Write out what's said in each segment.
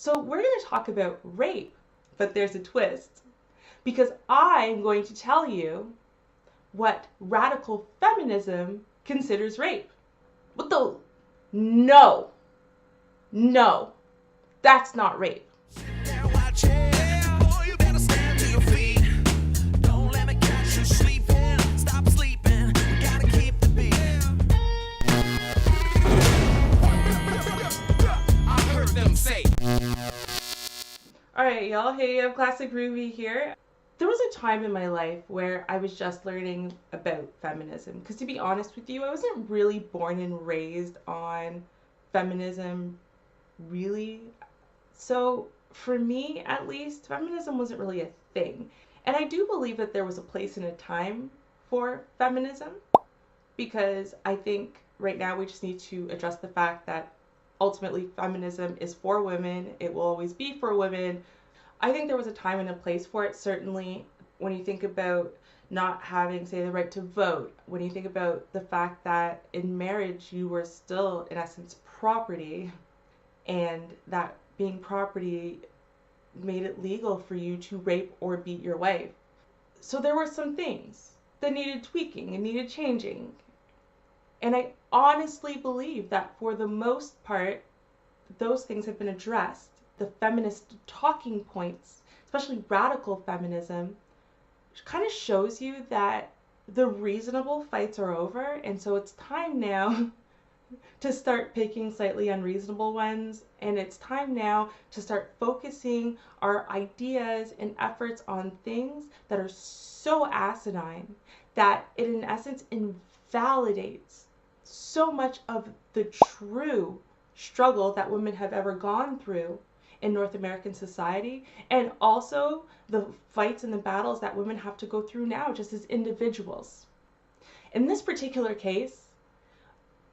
So we're going to talk about rape, but there's a twist. Because I'm going to tell you what radical feminism considers rape. What the? No. No. That's not rape. Alright, y'all. Hey, I'm Classic Ruby here. There was a time in my life where I was just learning about feminism. Because to be honest with you, I wasn't really born and raised on feminism, really. So for me, at least, feminism wasn't really a thing. And I do believe that there was a place and a time for feminism. Because I think right now we just need to address the fact that ultimately feminism is for women. It will always be for women. I think there was a time and a place for it, certainly when you think about not having, say, the right to vote, when you think about the fact that in marriage you were still, in essence, property, and that being property made it legal for you to rape or beat your wife. So there were some things that needed tweaking and needed changing. And I honestly believe that for the most part, those things have been addressed. The feminist talking points, especially radical feminism, kind of shows you that the reasonable fights are over. And so it's time now to start picking slightly unreasonable ones. And it's time now to start focusing our ideas and efforts on things that are so asinine that it in essence invalidates so much of the true struggle that women have ever gone through in North American society, and also the fights and the battles that women have to go through now just as individuals. In this particular case,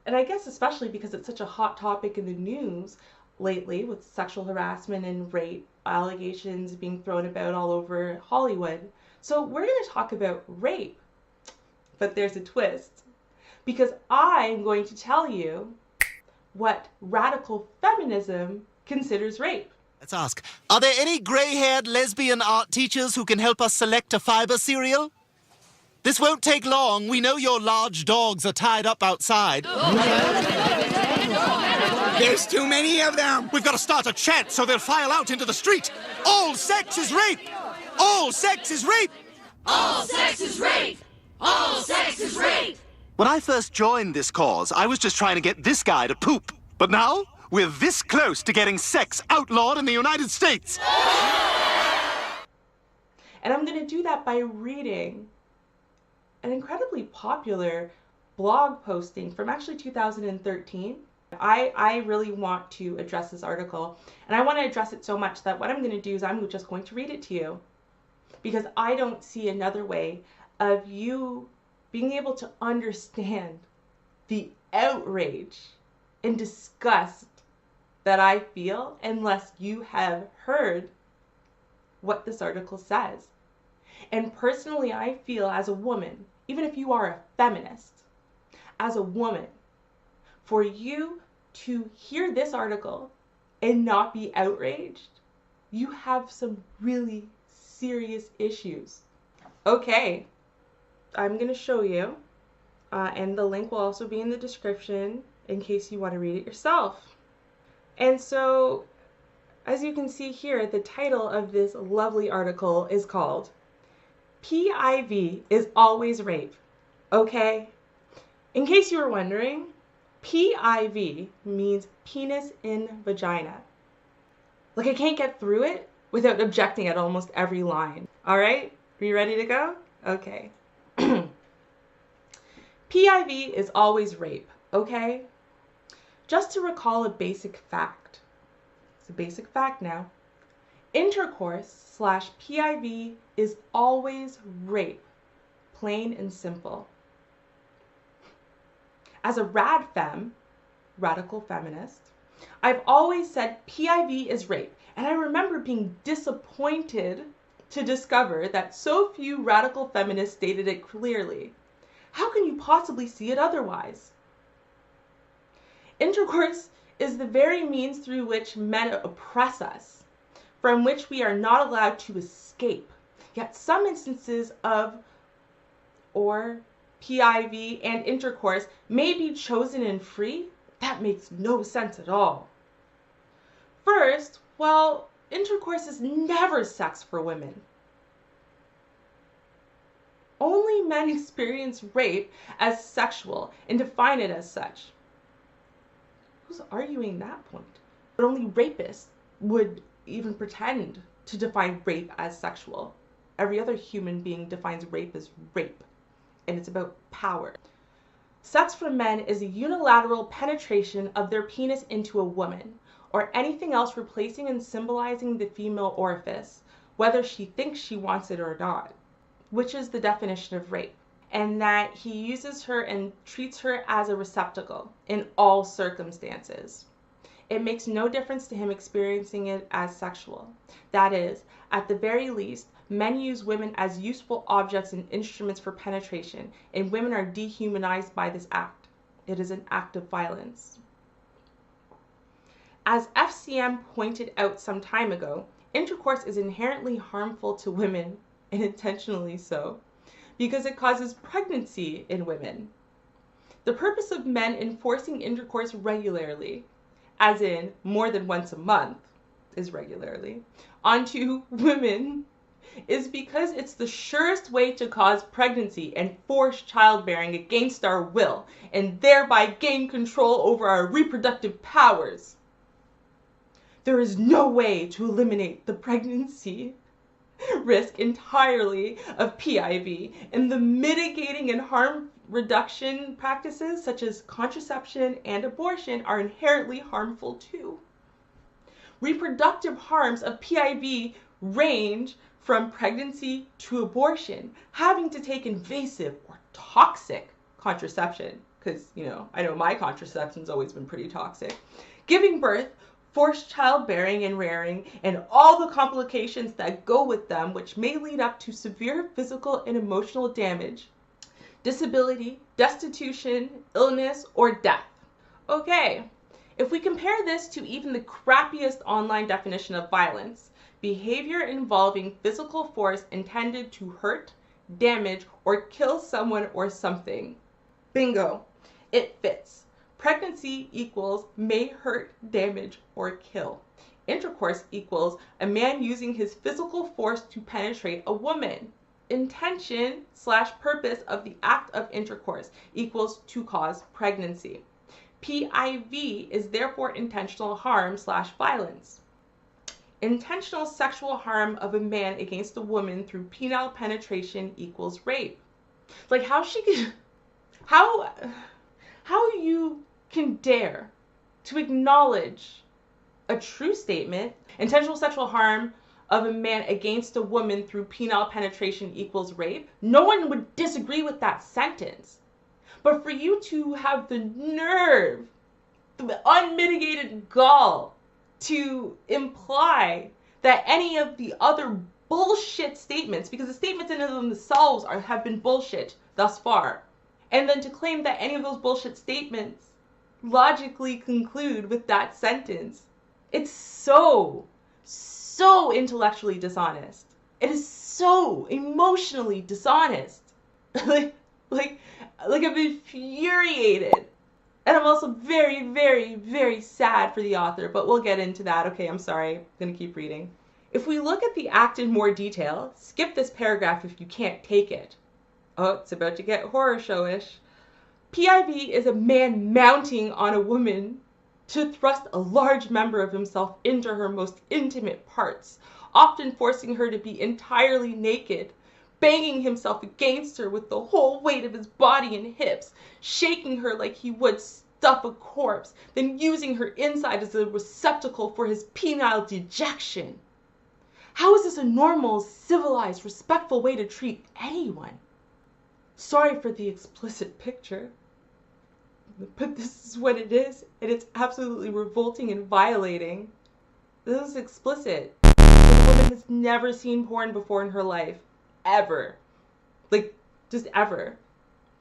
and I guess especially because it's such a hot topic in the news lately with sexual harassment and rape allegations being thrown about all over Hollywood, so we're going to talk about rape, but there's a twist. Because I'm going to tell you what radical feminism considers rape. Let's ask, are there any grey-haired lesbian art teachers who can help us select a fiber cereal? This won't take long. We know your large dogs are tied up outside. There's too many of them. We've got to start a chant so they'll file out into the street. All sex is rape! All sex is rape! All sex is rape! All sex is rape! When I first joined this cause, I was just trying to get this guy to poop. But now, we're this close to getting sex outlawed in the United States. And I'm going to do that by reading an incredibly popular blog posting from actually 2013. I really want to address this article, and I want to address it so much that what I'm going to do is I'm just going to read it to you, because I don't see another way of you being able to understand the outrage and disgust that I feel unless you have heard what this article says. And personally, I feel as a woman, even if you are a feminist, as a woman, for you to hear this article and not be outraged, you have some really serious issues. Okay. I'm going to show you, and the link will also be in the description in case you want to read it yourself. And so, as you can see here, the title of this lovely article is called PIV is Always Rape. Okay? In case you were wondering, PIV means penis in vagina. Like, I can't get through it without objecting at almost every line. Alright? Are you ready to go? Okay. PIV is always rape, okay? Just to recall a basic fact. It's a basic fact now. Intercourse/PIV is always rape. Plain and simple. As a radical feminist, I've always said PIV is rape. And I remember being disappointed to discover that so few radical feminists stated it clearly. How can you possibly see it otherwise? Intercourse is the very means through which men oppress us, from which we are not allowed to escape. Yet some instances of or PIV and intercourse may be chosen and free? That makes no sense at all. First, well, intercourse is never sex for women. Only men experience rape as sexual and define it as such. Who's arguing that point? But only rapists would even pretend to define rape as sexual. Every other human being defines rape as rape, and it's about power. Sex for men is a unilateral penetration of their penis into a woman, or anything else replacing and symbolizing the female orifice, whether she thinks she wants it or not, which is the definition of rape, and that he uses her and treats her as a receptacle in all circumstances. It makes no difference to him experiencing it as sexual. That is, at the very least, men use women as useful objects and instruments for penetration, and women are dehumanized by this act. It is an act of violence. As FCM pointed out some time ago, intercourse is inherently harmful to women, and intentionally so, because it causes pregnancy in women. The purpose of men enforcing intercourse regularly, as in more than once a month, is regularly, onto women is because it's the surest way to cause pregnancy and force childbearing against our will, and thereby gain control over our reproductive powers. There is no way to eliminate the pregnancy risk entirely of PIV, and the mitigating and harm reduction practices such as contraception and abortion are inherently harmful too. Reproductive harms of PIV range from pregnancy to abortion, having to take invasive or toxic contraception, because, I know my contraception's always been pretty toxic, giving birth, forced childbearing and rearing, and all the complications that go with them, which may lead up to severe physical and emotional damage, disability, destitution, illness, or death. Okay, if we compare this to even the crappiest online definition of violence, behavior involving physical force intended to hurt, damage, or kill someone or something. Bingo, it fits. Pregnancy equals may hurt, damage, or kill. Intercourse equals a man using his physical force to penetrate a woman. Intention/purpose of the act of intercourse equals to cause pregnancy. PIV is therefore intentional harm/violence. Intentional sexual harm of a man against a woman through penile penetration equals rape. Like how you can dare to acknowledge a true statement, intentional sexual harm of a man against a woman through penile penetration equals rape. No one would disagree with that sentence. But for you to have the nerve, the unmitigated gall, to imply that any of the other bullshit statements, because the statements in and of themselves have been bullshit thus far, and then to claim that any of those bullshit statements logically conclude with that sentence, it's so intellectually dishonest. It is so emotionally dishonest. like I'm infuriated. And I'm also very, very, very sad for the author, but we'll get into that. Okay, I'm sorry. I'm going to keep reading. If we look at the act in more detail, skip this paragraph if you can't take it. Oh, it's about to get horror showish. PIV is a man mounting on a woman to thrust a large member of himself into her most intimate parts, often forcing her to be entirely naked, banging himself against her with the whole weight of his body and hips, shaking her like he would stuff a corpse, then using her inside as a receptacle for his penile dejection. How is this a normal, civilized, respectful way to treat anyone? Sorry for the explicit picture, but this is what it is, and it's absolutely revolting and violating. This is explicit. The woman has never seen porn before in her life. Ever. Like, just ever.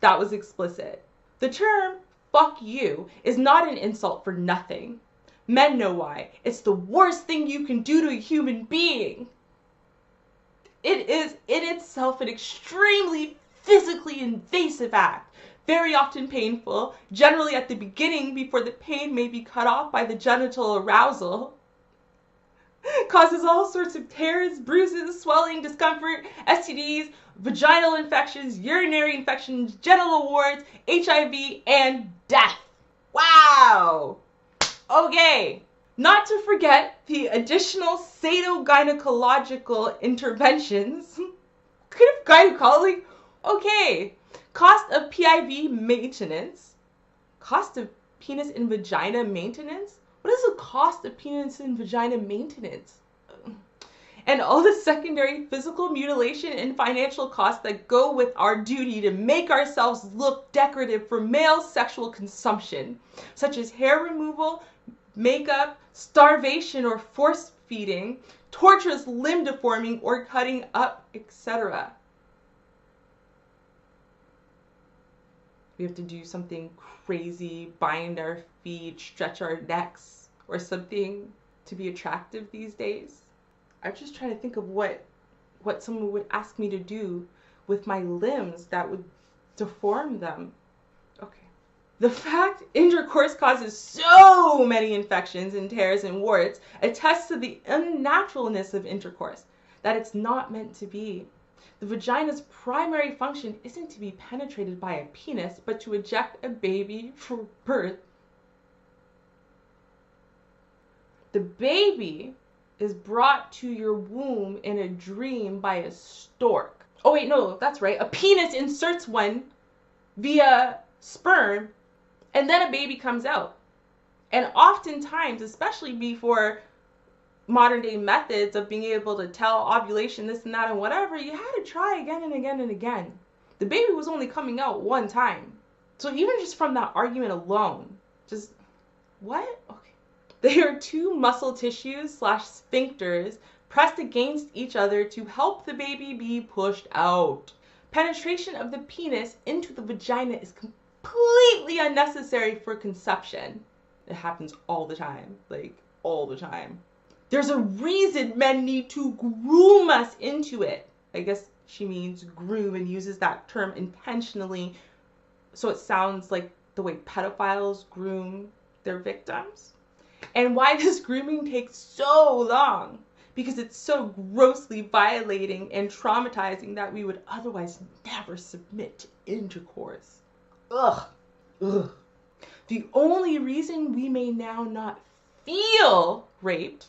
That was explicit. The term, fuck you, is not an insult for nothing. Men know why. It's the worst thing you can do to a human being. It is in itself an extremely physically invasive act, very often painful, generally at the beginning before the pain may be cut off by the genital arousal. Causes all sorts of tears, bruises, swelling, discomfort, STDs, vaginal infections, urinary infections, genital warts, HIV, and death. Wow! Okay. Not to forget the additional sadogynecological interventions. Kind of gynecology? Okay. Cost of PIV maintenance. Cost of penis and vagina maintenance? What is the cost of penis and vagina maintenance? And all the secondary physical mutilation and financial costs that go with our duty to make ourselves look decorative for male sexual consumption, such as hair removal, makeup, starvation or force feeding, torturous limb deforming or cutting up, etc. We have to do something crazy, bind our feet, stretch our necks, or something to be attractive these days. I'm just trying to think of what someone would ask me to do with my limbs that would deform them. Okay. The fact intercourse causes so many infections and tears and warts attests to the unnaturalness of intercourse, that it's not meant to be. The vagina's primary function isn't to be penetrated by a penis, but to eject a baby for birth. The baby is brought to your womb in a dream by a stork. Oh wait, no, that's right. A penis inserts one via sperm, and then a baby comes out. And oftentimes, especially before modern day methods of being able to tell ovulation, this and that and whatever, you had to try again and again and again. The baby was only coming out one time. So even just from that argument alone, just, what? Okay. They are two muscle tissues / sphincters pressed against each other to help the baby be pushed out. Penetration of the penis into the vagina is completely unnecessary for conception. It happens all the time, like all the time. There's a reason men need to groom us into it. I guess she means groom and uses that term intentionally so it sounds like the way pedophiles groom their victims. And why this grooming takes so long? Because it's so grossly violating and traumatizing that we would otherwise never submit to intercourse. Ugh. Ugh. The only reason we may now not feel raped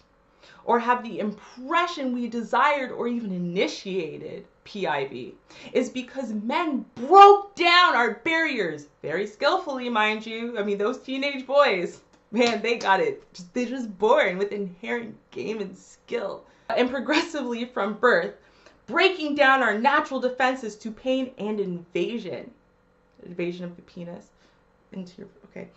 or have the impression we desired or even initiated PIV is because men broke down our barriers, very skillfully, mind you. I mean, those teenage boys, man, they got it. They're just born with inherent game and skill. And progressively from birth, breaking down our natural defenses to pain and invasion. Invasion of the penis into your, okay.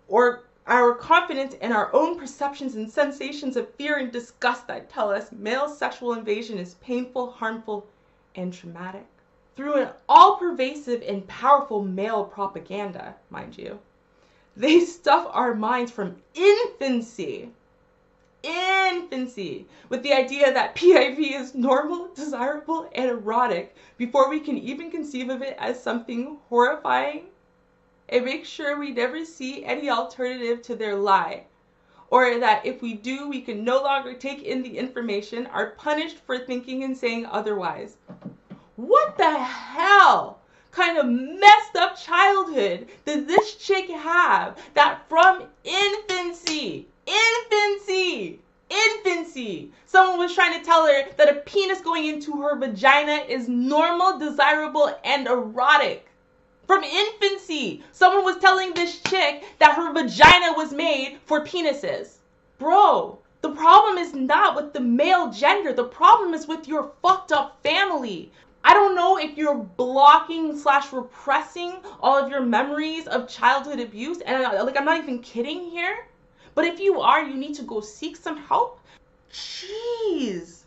Or our confidence in our own perceptions and sensations of fear and disgust that tell us male sexual invasion is painful, harmful, and traumatic. Through an all-pervasive and powerful male propaganda, mind you. They stuff our minds from infancy with the idea that PIV is normal, desirable, and erotic before we can even conceive of it as something horrifying, and make sure we never see any alternative to their lie, or that if we do, we can no longer take in the information, are punished for thinking and saying otherwise. What the hell kind of messed up childhood did this chick have that from infancy, someone was trying to tell her that a penis going into her vagina is normal, desirable, and erotic? From infancy, someone was telling this chick that her vagina was made for penises. Bro, the problem is not with the male gender. The problem is with your fucked up family. I don't know if you're blocking / repressing all of your memories of childhood abuse. And I'm not even kidding here. But if you are, you need to go seek some help. Jeez.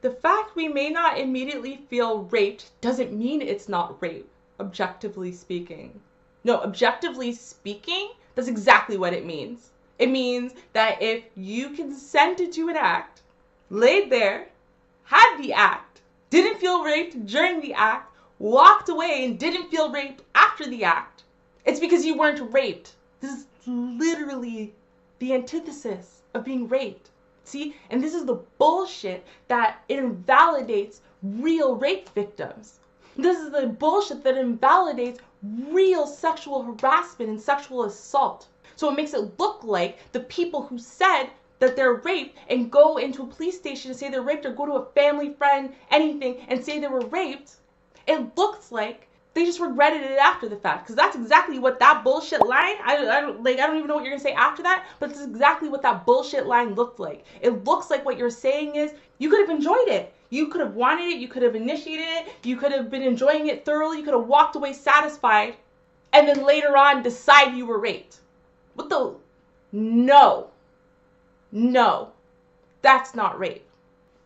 The fact we may not immediately feel raped doesn't mean it's not rape, objectively speaking. No, objectively speaking, that's exactly what it means. It means that if you consented to an act, laid there, had the act, didn't feel raped during the act, walked away and didn't feel raped after the act, it's because you weren't raped. This is literally the antithesis of being raped. See? And this is the bullshit that invalidates real rape victims. This is the bullshit that invalidates real sexual harassment and sexual assault. So it makes it look like the people who said that they're raped and go into a police station and say they're raped, or go to a family friend, anything, and say they were raped, it looks like they just regretted it after the fact. Because that's exactly what that bullshit line, I don't even know what you're going to say after that, but it's exactly what that bullshit line looked like. It looks like what you're saying is, you could have enjoyed it. You could have wanted it. You could have initiated it. You could have been enjoying it thoroughly. You could have walked away satisfied, and then later on decide you were raped. What the? No. No. That's not rape.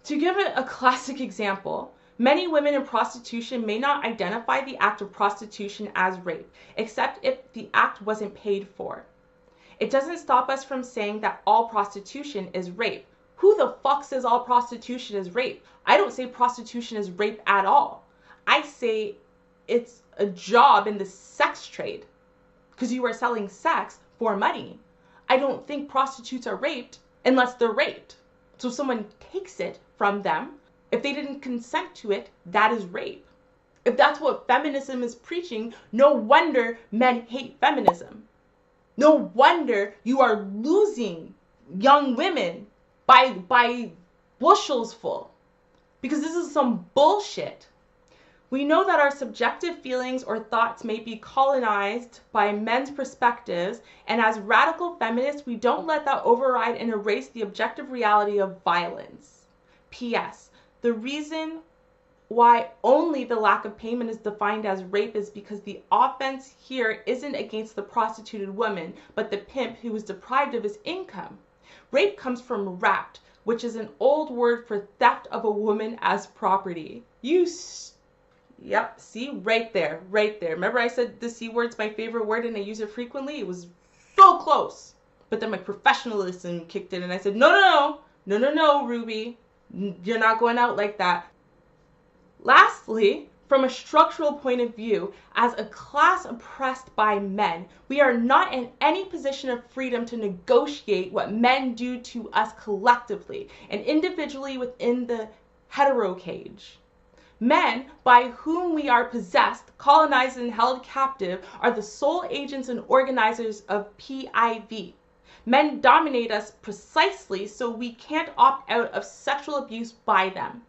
To give it a classic example, many women in prostitution may not identify the act of prostitution as rape, except if the act wasn't paid for. It doesn't stop us from saying that all prostitution is rape. Who the fuck says all prostitution is rape? I don't say prostitution is rape at all. I say it's a job in the sex trade, because you are selling sex for money. I don't think prostitutes are raped unless they're raped. So if someone takes it from them, if they didn't consent to it, that is rape. If that's what feminism is preaching, no wonder men hate feminism. No wonder you are losing young women by bushels full. Because this is some bullshit. We know that our subjective feelings or thoughts may be colonized by men's perspectives, and as radical feminists, we don't let that override and erase the objective reality of violence. P.S. The reason why only the lack of payment is defined as rape is because the offense here isn't against the prostituted woman, but the pimp who is deprived of his income. Rape comes from rapt, which is an old word for theft of a woman as property. Yep, see, right there. Remember I said the C word's my favorite word and I use it frequently? It was so close. But then my professionalism kicked in and I said, no, Ruby. You're not going out like that. Lastly, from a structural point of view, as a class oppressed by men, we are not in any position of freedom to negotiate what men do to us collectively and individually within the hetero cage. Men, by whom we are possessed, colonized, and held captive, are the sole agents and organizers of PIV. Men dominate us precisely so we can't opt out of sexual abuse by them.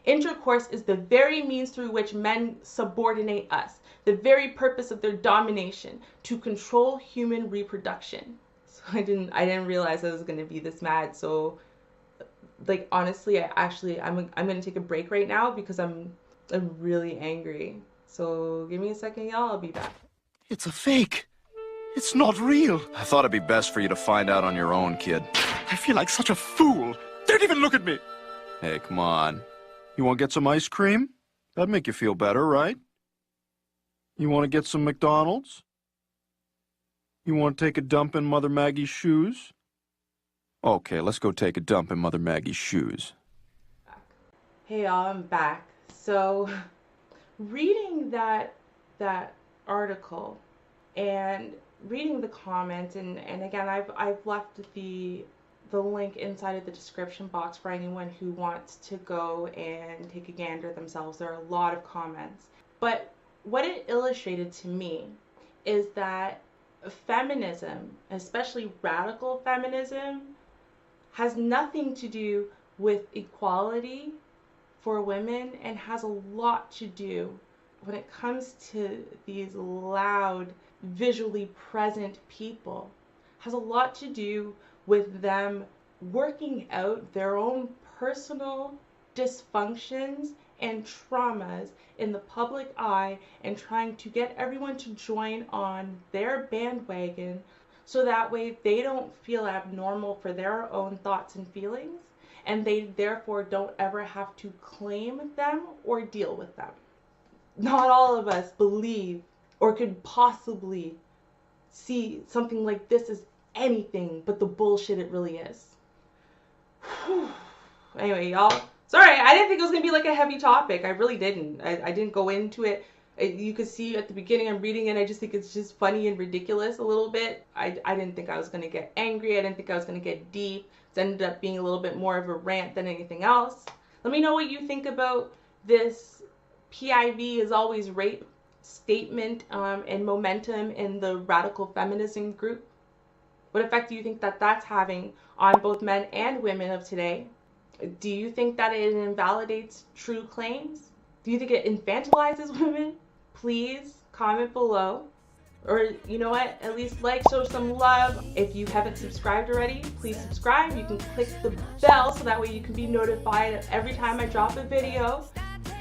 Intercourse is the very means through which men subordinate us, the very purpose of their domination, to control human reproduction. So I didn't realize I was going to be this mad. So, like, honestly, I'm going to take a break right now because I'm really angry. So give me a second, y'all. I'll be back. It's a fake. It's not real. I thought it'd be best for you to find out on your own, kid. I feel like such a fool. Don't even look at me. Hey, come on. You want to get some ice cream? That'd make you feel better, right? You want to get some McDonald's? You want to take a dump in Mother Maggie's shoes? Okay, let's go take a dump in Mother Maggie's shoes. Hey y'all, I'm back. So, reading that article and reading the comments, and again, I've left the link inside of the description box for anyone who wants to go and take a gander themselves. There are a lot of comments. But what it illustrated to me is that feminism, especially radical feminism, has nothing to do with equality for women and has a lot to do when it comes to these loud, visually present people. Has a lot to do with them working out their own personal dysfunctions and traumas in the public eye and trying to get everyone to join on their bandwagon so that way they don't feel abnormal for their own thoughts and feelings, and they therefore don't ever have to claim them or deal with them. Not all of us believe or could possibly see something like this as anything but the bullshit it really is. Anyway, y'all, sorry, I didn't think it was gonna be like a heavy topic. I really didn't. I didn't go into it. You could see at the beginning I'm reading it, I just think it's just funny and ridiculous a little bit. I didn't think I was gonna get angry. I didn't think I was gonna get deep. It ended up being a little bit more of a rant than anything else. Let me know what you think about this PIV is always rape statement and momentum in the radical feminism group. What effect do you think that that's having on both men and women of today? Do you think that it invalidates true claims? Do you think it infantilizes women? Please comment below. Or you know what, at least like, show some love. If you haven't subscribed already, please subscribe. You can click the bell so that way you can be notified every time I drop a video.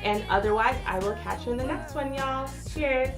And otherwise, I will catch you in the next one, y'all. Cheers.